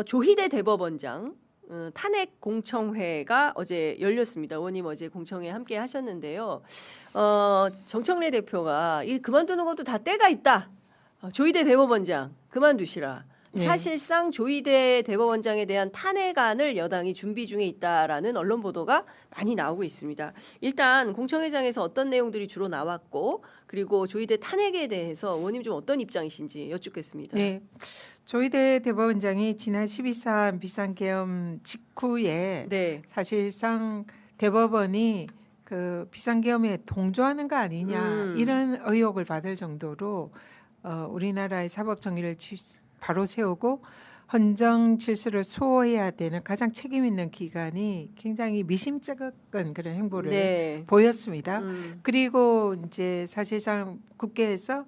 조희대 대법원장 탄핵 공청회가 어제 열렸습니다. 의원님 어제 공청회 함께 하셨는데요. 정청래 대표가 이 그만두는 것도 다 때가 있다. 조희대 대법원장 그만두시라. 네. 사실상 조희대 대법원장에 대한 탄핵안을 여당이 준비 중에 있다라는 언론 보도가 많이 나오고 있습니다. 일단 공청회장에서 어떤 내용들이 주로 나왔고 그리고 조희대 탄핵에 대해서 의원님 좀 어떤 입장이신지 여쭙겠습니다. 네. 조희대 대법원장이 지난 12.3 비상계엄 직후에 네. 사실상 대법원이 그 비상계엄에 동조하는 거 아니냐 이런 의혹을 받을 정도로 우리나라의 사법 정의를 바로 세우고 헌정 질서를 수호해야 되는 가장 책임 있는 기관이 굉장히 미심쩍은 그런 행보를 네. 보였습니다. 그리고 이제 사실상 국회에서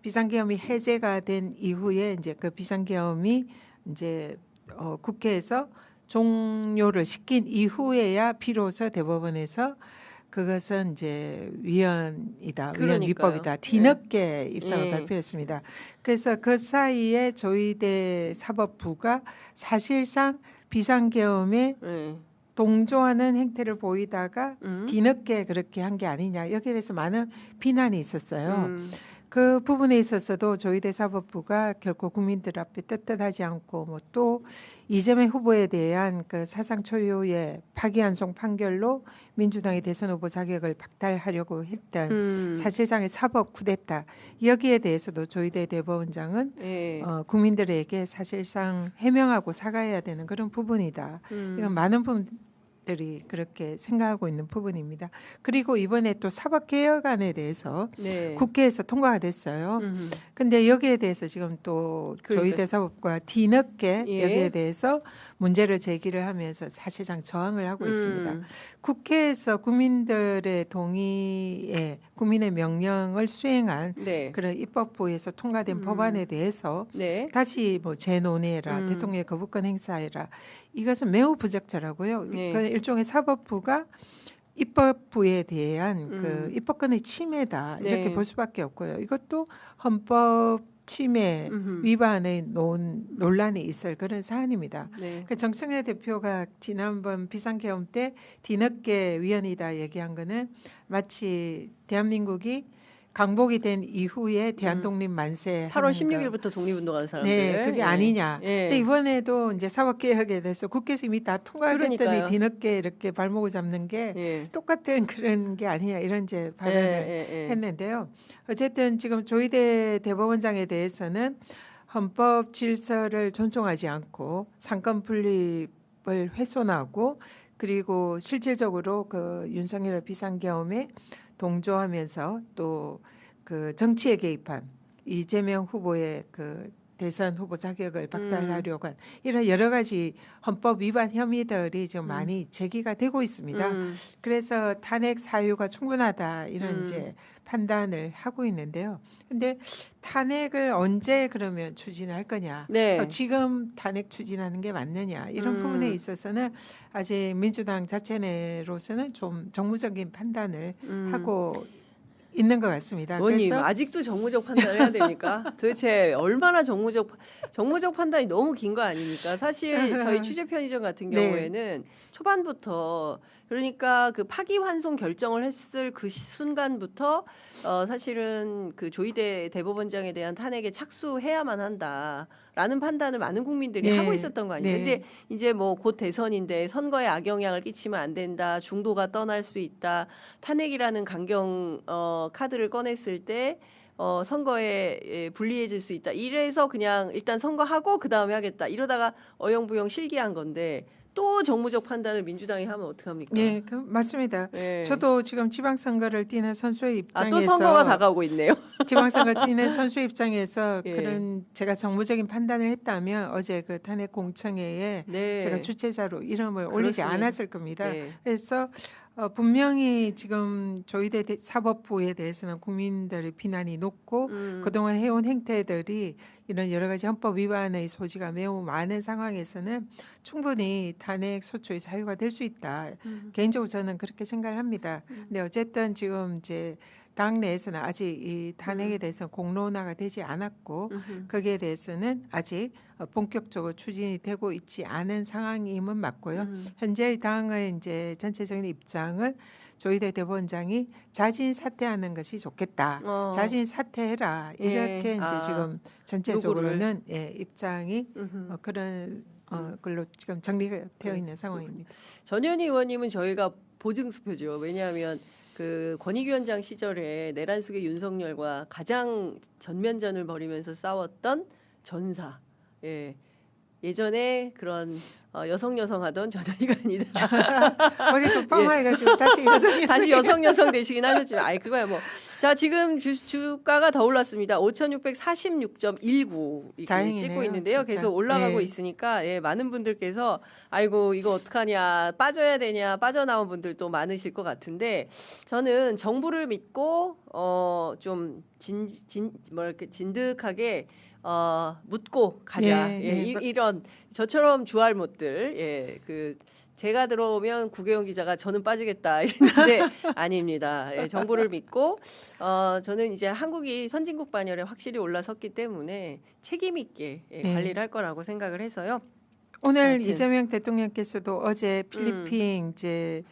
비상계엄이 해제가 된 이후에 이제 그 비상계엄이 이제 국회에서 종료를 시킨 이후에야 비로소 대법원에서 그것은 이제 위헌이다, 위헌 위법이다, 뒤늦게 입장을 발표했습니다. 그래서 그 사이에 조희대 사법부가 사실상 비상계엄에 동조하는 행태를 보이다가 뒤늦게 그렇게 한 게 아니냐 여기에 대해서 많은 비난이 있었어요. 그 부분에 있어서도 조희대 사법부가 결코 국민들 앞에 떳떳하지 않고 뭐 또 이재명 후보에 대한 그 사상 초유의 파기환송 판결로 민주당의 대선 후보 자격을 박탈하려고 했던 사실상의 사법 쿠데타 여기에 대해서도 조희대 대법원장은 국민들에게 사실상 해명하고 사과해야 되는 그런 부분이다. 이건 많은 분들이 그렇게 생각하고 있는 부분입니다. 그리고 이번에 또 사법개혁안에 대해서 국회에서 통과가 됐어요. 근데 여기에 대해서 지금 또 조희대 사법부가 뒤늦게 여기에 대해서 문제를 제기를 하면서 사실상 저항을 하고 있습니다. 국회에서 국민들의 동의에 국민의 명령을 수행한 그런 입법부에서 통과된 법안에 대해서 다시 뭐 재논의해라, 대통령의 거부권 행사해라. 이것은 매우 부적절하고요. 그 일종의 사법부가 입법부에 대한 그 입법권의 침해다 이렇게 볼 수밖에 없고요. 이것도 헌법 침해 위반의 논란이 있을 그런 사안입니다. 그 정청래 대표가 지난번 비상계엄 때 뒤늦게 위헌이다 얘기한 거는 마치 대한민국이 강복이 된 이후에 대한독립 만세 8월 16일부터 독립운동하는 사람들. 네, 그게 아니냐. 근데 이번에도 이제 사법개혁에 대해서 국회에서 이미 다 통과했더니 뒤늦게 이렇게 발목을 잡는 게 똑같은 그런 게 아니냐 이런 이제 발언을 했는데요. 어쨌든 지금 조희대 대법원장에 대해서는 헌법 질서를 존중하지 않고 상권 분립을 훼손하고 그리고 실질적으로 그 윤석열 비상계엄에 동조하면서 또 그 정치에 개입한 이재명 후보의 그 대선 후보 자격을 박탈하려고 한 이런 여러 가지 헌법 위반 혐의들이 지금 많이 제기가 되고 있습니다. 그래서 탄핵 사유가 충분하다 이런 이제 판단을 하고 있는데요. 근데 탄핵을 언제 그러면 추진할 거냐? 지금 탄핵 추진하는 게 맞느냐? 이런 부분에 있어서는 아직 민주당 자체 내로서는 좀 정무적인 판단을 하고 있는 것 같습니다. 의원님 아직도 정무적 판단을 해야 됩니까? 도대체 얼마나 정무적 판단이 너무 긴 거 아닙니까? 사실 저희 취재 편의점 같은 경우에는 초반부터 그러니까 그 파기환송 결정을 했을 그 순간부터 사실은 그 조희대 대법원장에 대한 탄핵에 착수해야만 한다라는 판단을 많은 국민들이 하고 있었던 거 아니에요? 근데 이제 뭐 곧 대선인데 선거에 악영향을 끼치면 안 된다, 중도가 떠날 수 있다, 탄핵이라는 강경 카드를 꺼냈을 때 선거에 불리해질 수 있다. 이래서 그냥 일단 선거하고 그 다음에 하겠다. 이러다가 어영부영 실기한 건데 또 정무적 판단을 민주당이 하면 어떡합니까? 네, 맞습니다. 저도 지금 지방선거를 뛰는 선수의 입장에서 또 선거가 다가오고 있네요. 지방선거를 뛰는 선수의 입장에서 그런 제가 정무적인 판단을 했다면 어제 그 탄핵 공청회에 제가 주최자로 이름을 올리지 않았을 겁니다. 그래서 분명히 지금 조희대 사법부에 대해서는 국민들의 비난이 높고 그동안 해온 행태들이 이런 여러 가지 헌법 위반의 소지가 매우 많은 상황에서는 충분히 탄핵 소추의 사유가 될 수 있다. 개인적으로 저는 그렇게 생각을 합니다. 근데 어쨌든 지금 이제 당 내에서는 아직 이 탄핵에 대해서 공론화가 되지 않았고 거기에 대해서는 아직 본격적으로 추진이 되고 있지 않은 상황임은 맞고요. 현재 당의 이제 전체적인 입장은 조희대 대법원장이 자진 사퇴하는 것이 좋겠다. 자진 사퇴해라. 이렇게 이제 지금 전체적으로는 입장이 그런 걸로 지금 정리가 되어 있는 상황입니다. 전현희 의원님은 저희가 보증수표죠. 왜냐하면 그 권익위원장 시절에 내란숙의 윤석열과 가장 전면전을 벌이면서 싸웠던 전사. 예전에 그런 여성 하던 전현희가 아니다. 머리 좀 뻥해가지고 다시 여성 되시긴 하셨지만, 아이 그거야 뭐. 자 지금 주가가 더 올랐습니다. 5,646.19 이렇게 찍고 있는데요. 진짜. 계속 올라가고 있으니까 많은 분들께서 아이고 이거 어떡하냐, 빠져야 되냐, 빠져나온 분들도 많으실 것 같은데 저는 정부를 믿고 좀 이렇게 진득하게 묻고 가자. 이런 저처럼 주알못들. 그 제가 들어오면 구계영 기자가 저는 빠지겠다 이랬는데 아닙니다. 정부를 믿고 저는 이제 한국이 선진국 반열에 확실히 올라섰기 때문에 책임 있게 관리를 할 거라고 생각을 해서요. 오늘 하여튼. 이재명 대통령께서도 어제 필리핀 이제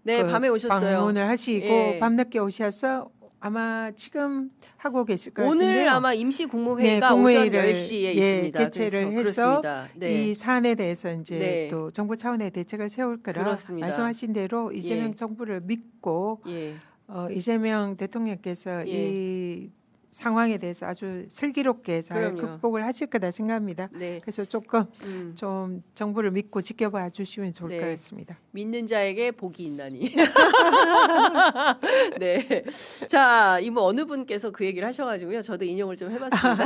밤에 오셨어요. 방문을 하시고 밤늦게 오셔서 아마 지금 하고 계실 것 오늘 같은데요. 아마 임시 국무회의가 오전 10시에 있습니다. 개최를 해서 이 사안에 대해서 이제 또 정부 차원의 대책을 세울 거라 그렇습니다. 말씀하신 대로 이재명 정부를 믿고 이재명 대통령께서 이 상황에 대해서 아주 슬기롭게 잘 극복을 하실 거다 생각합니다. 그래서 조금 좀 정부를 믿고 지켜봐 주시면 좋을 것 같습니다. 믿는 자에게 복이 있나니. 네. 자, 이모 어느 분께서 그 얘기를 하셔가지고요. 저도 인용을 좀 해봤습니다.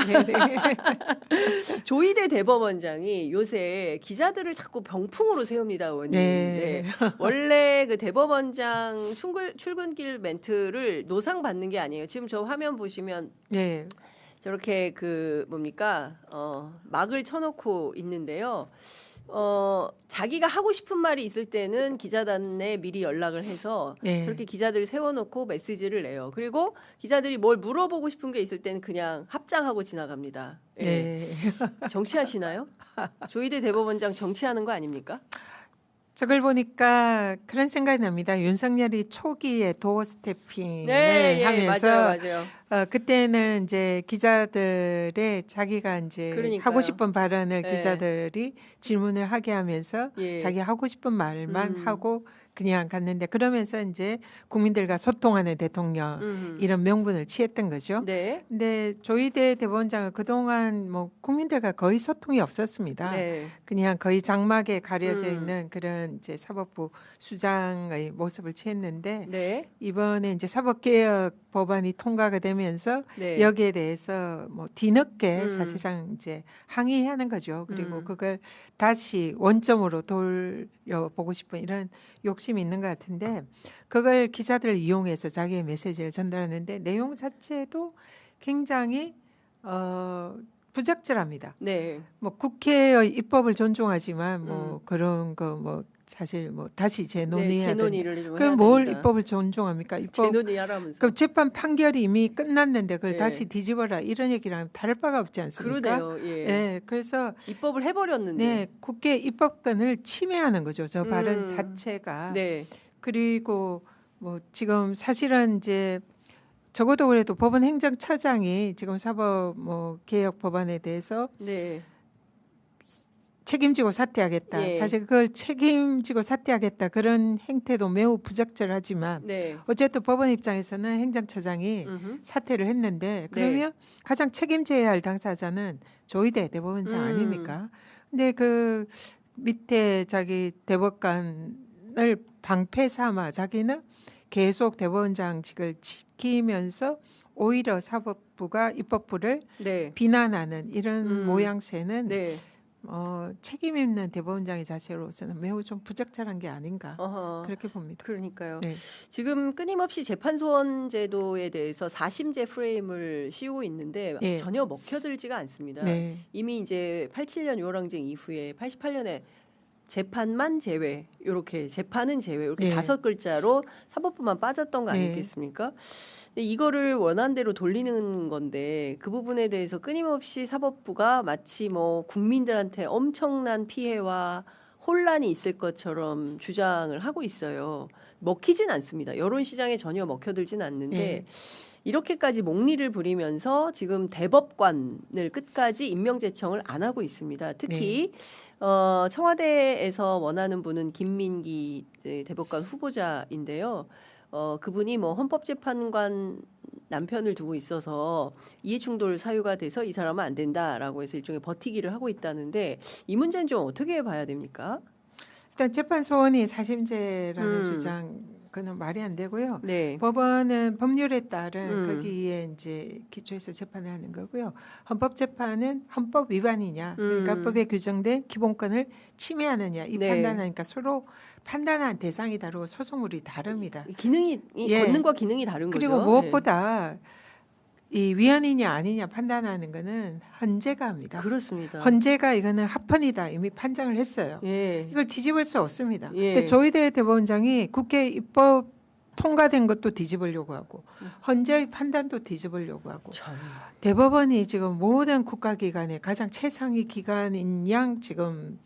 조희대 대법원장이 요새 기자들을 자꾸 병풍으로 세웁니다, 의원님. 원래 그 대법원장 출근길 멘트를 노상받는 게 아니에요. 지금 저 화면 보시면 저렇게 그 뭡니까 막을 쳐놓고 있는데요. 자기가 하고 싶은 말이 있을 때는 기자단에 미리 연락을 해서 저렇게 기자들을 세워놓고 메시지를 내요. 그리고 기자들이 뭘 물어보고 싶은 게 있을 때는 그냥 합장하고 지나갑니다. 정치하시나요? 조희대 대법원장 정치하는 거 아닙니까? 저걸 보니까 그런 생각이 납니다. 윤석열이 초기에 도어 스태핑을 하면서 맞아요. 그때는 이제 기자들의 자기가 이제 하고 싶은 발언을 기자들이 질문을 하게 하면서 자기 하고 싶은 말만 하고 그냥 갔는데 그러면서 이제 국민들과 소통하는 대통령 이런 명분을 취했던 거죠. 근데 조희대 대법원장은 그동안 뭐 국민들과 거의 소통이 없었습니다. 그냥 거의 장막에 가려져 있는 그런 이제 사법부 수장의 모습을 취했는데 이번에 이제 사법개혁 법안이 통과가 되면서 여기에 대해서 뭐 뒤늦게 사실상 이제 항의하는 거죠. 그리고 그걸 다시 원점으로 돌려보고 싶은 이런 욕심이 있는 것 같은데 그걸 기자들을 이용해서 자기의 메시지를 전달하는데 내용 자체도 굉장히 부적절합니다. 뭐 국회의 입법을 존중하지만 뭐 그런 거 뭐 사실 뭐 다시 재논의해야 되는데 그럼 뭘 입법을 존중합니까? 재논의하라면서. 그 재판 판결이 이미 끝났는데 그걸 다시 뒤집어라 이런 얘기랑 다를 바가 없지 않습니까? 그러네요. 그래서 입법을 해버렸는데. 국회 입법권을 침해하는 거죠. 저 발언 자체가. 그리고 뭐 지금 사실은 이제 적어도 그래도 법원 행정처장이 지금 사법 뭐 개혁 법안에 대해서 책임지고 사퇴하겠다. 사실 그걸 책임지고 사퇴하겠다. 그런 행태도 매우 부적절하지만 어쨌든 법원 입장에서는 행정처장이 사퇴를 했는데 그러면 가장 책임져야 할 당사자는 조희대 대법원장 아닙니까? 근데 그 밑에 자기 대법관을 방패 삼아 자기는 계속 대법원장직을 지키면서 오히려 사법부가 입법부를 비난하는 이런 모양새는 책임 있는 대법원장의 자세로서는 매우 좀 부적절한 게 아닌가 그렇게 봅니다. 그러니까요. 지금 끊임없이 재판소원 제도에 대해서 4심제 프레임을 씌우고 있는데 전혀 먹혀들지가 않습니다. 이미 이제 87년 유월항쟁 이후에 88년에 재판만 제외, 이렇게 재판은 제외, 이렇게 네. 5글자로 사법부만 빠졌던 거 네. 아니겠습니까? 근데 이거를 원안대로 돌리는 건데 그 부분에 대해서 끊임없이 사법부가 마치 뭐 국민들한테 엄청난 피해와 혼란이 있을 것처럼 주장을 하고 있어요. 먹히진 않습니다. 여론 시장에 전혀 먹혀들진 않는데 네. 이렇게까지 목리를 부리면서 지금 대법관을 끝까지 임명제청을 안 하고 있습니다. 특히 청와대에서 원하는 분은 김민기 대법관 후보자인데요. 그분이 뭐 헌법재판관 남편을 두고 있어서 이해충돌 사유가 돼서 이 사람은 안 된다라고 해서 일종의 버티기를 하고 있다는데 이 문제는 좀 어떻게 봐야 됩니까? 일단 재판 소원이 사심죄라는 음. 주장 그는 말이 안 되고요. 네. 법원은 법률에 따른 음. 거기에 이제 기초해서 재판을 하는 거고요. 헌법재판은 헌법 위반이냐, 그러니까 법에 규정된 기본권을 침해하느냐 이 네. 판단하니까 서로 판단한 대상이 다르고 소송물이 다릅니다. 기능이 예. 권능과 기능이 다른 그리고 거죠. 무엇보다 이 위헌이냐 아니냐 판단하는 거는 헌재가 합니다. 그렇습니다. 헌재가 이거는 합헌이다 이미 판정을 했어요. 예. 이걸 뒤집을 수 없습니다. 예. 근데 조희대 대법원장이 국회 입법 통과된 것도 뒤집으려고 하고 헌재의 판단도 뒤집으려고 하고 참. 대법원이 지금 모든 국가기관의 가장 최상위 기관인 양 지금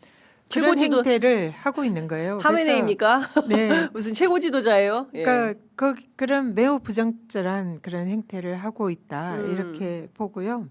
그런 최고지도- 행태를 하고 있는 거예요. 하메네입니까? 그래서 네. 무슨 최고 지도자예요? 예. 그러니까 그런 매우 부적절한 그런 행태를 하고 있다 이렇게 보고요.